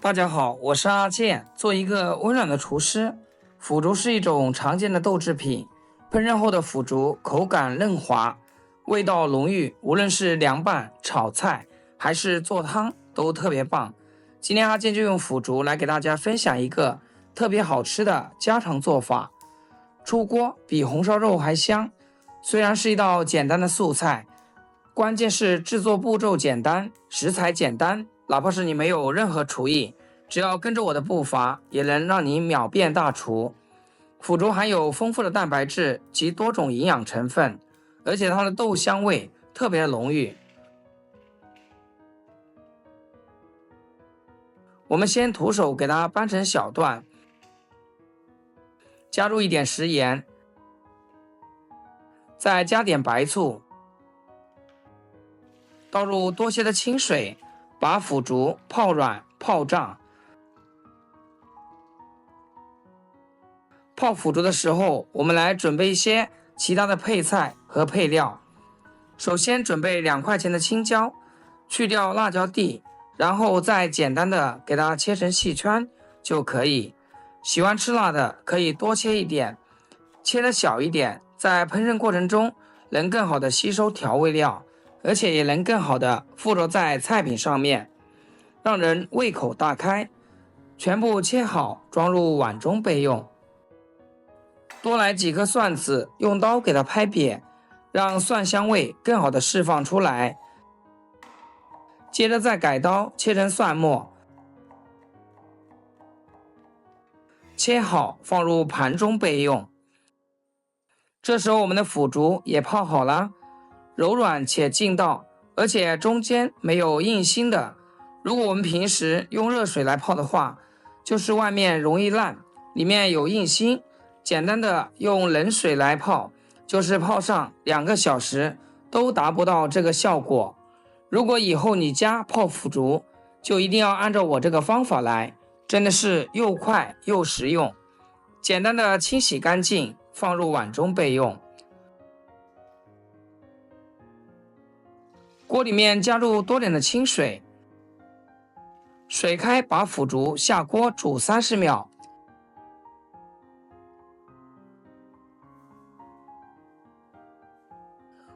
大家好，我是阿健。做一个温暖的厨师，腐竹是一种常见的豆制品。烹饪后的腐竹口感嫩滑，味道浓郁，无论是凉拌、炒菜还是做汤都特别棒。今天阿健就用腐竹来给大家分享一个特别好吃的家常做法，出锅比红烧肉还香。虽然是一道简单的素菜，关键是制作步骤简单，食材简单。哪怕是你没有任何厨艺，只要跟着我的步伐，也能让你秒变大厨。腐竹含有丰富的蛋白质及多种营养成分，而且它的豆香味特别浓郁。我们先徒手给它掰成小段，加入一点食盐，再加点白醋，倒入多些的清水，把腐竹泡软泡胀。泡腐竹的时候，我们来准备一些其他的配菜和配料。首先准备2块钱的青椒，去掉辣椒蒂，然后再简单的给它切成细圈就可以。喜欢吃辣的可以多切一点，切得小一点，在烹饪过程中能更好的吸收调味料，而且也能更好的附着在菜品上面，让人胃口大开。全部切好，装入碗中备用。多来几颗蒜子，用刀给它拍扁，让蒜香味更好的释放出来。接着再改刀切成蒜末，切好放入盘中备用。这时候我们的腐竹也泡好了，柔软且劲道，而且中间没有硬心的。如果我们平时用热水来泡的话，就是外面容易烂，里面有硬心。简单的用冷水来泡，就是泡上2个小时都达不到这个效果。如果以后你家泡腐竹，就一定要按照我这个方法来，真的是又快又实用。简单的清洗干净，放入碗中备用。锅里面加入多点的清水，水开把腐竹下锅煮30秒。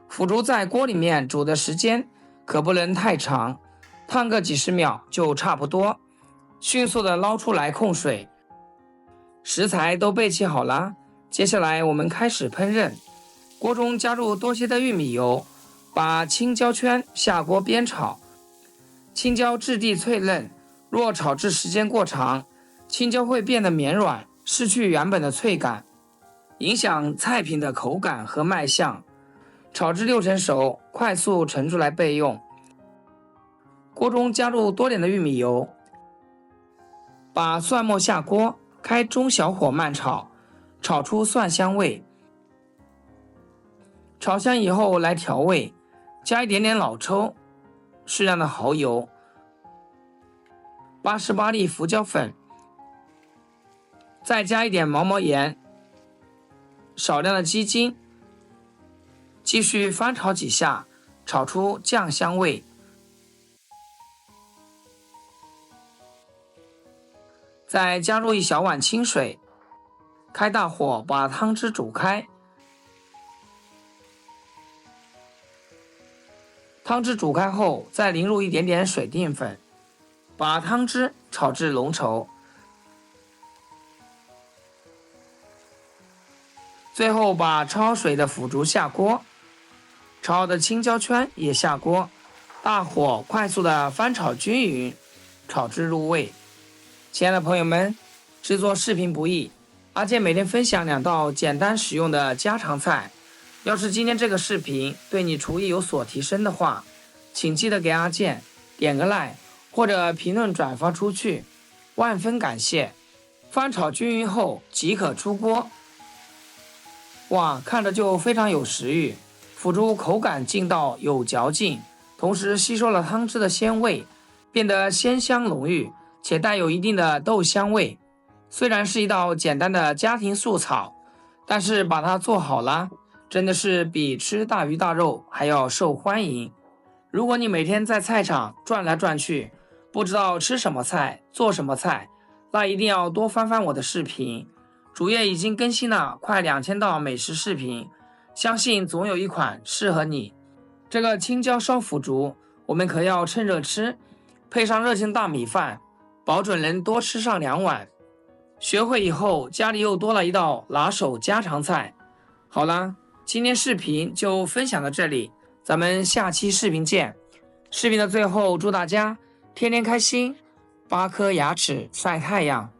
腐竹在锅里面煮的时间可不能太长，烫个几十秒就差不多。迅速的捞出来控水。食材都备齐好了，接下来我们开始烹饪。锅中加入多些的玉米油，把青椒圈下锅煸炒。青椒质地脆嫩，若炒制时间过长，青椒会变得绵软，失去原本的脆感，影响菜品的口感和卖相。炒至6成熟，快速盛出来备用。锅中加入多点的玉米油，把蒜末下锅，开中小火慢炒，炒出蒜香味。炒香以后来调味，加一点点老抽，适量的蚝油，88粒胡椒粉，再加一点毛毛盐，少量的鸡精。继续翻炒几下，炒出酱香味。再加入1小碗清水，开大火把汤汁煮开。汤汁煮开后，再淋入一点点水淀粉，把汤汁炒至浓稠。最后把焯好水的腐竹下锅，炒好的青椒圈也下锅，大火快速的翻炒均匀，炒至入味。亲爱的朋友们，制作视频不易，阿健每天分享2道简单实用的家常菜。要是今天这个视频对你厨艺有所提升的话，请记得给阿健点个 like 或者评论转发出去，万分感谢。翻炒均匀后即可出锅。哇，看着就非常有食欲。腐竹口感劲道有嚼劲，同时吸收了汤汁的鲜味，变得鲜香浓郁，且带有一定的豆香味。虽然是一道简单的家庭素炒，但是把它做好了，真的是比吃大鱼大肉还要受欢迎。如果你每天在菜场转来转去，不知道吃什么菜，做什么菜，那一定要多翻翻我的视频。主页已经更新了快2000道美食视频，相信总有一款适合你。这个青椒烧腐竹，我们可要趁热吃，配上热腾大米饭，保准能多吃上2碗。学会以后，家里又多了一道拿手家常菜。好了，今天视频就分享到这里，咱们下期视频见。视频的最后，祝大家天天开心，8颗牙齿晒太阳。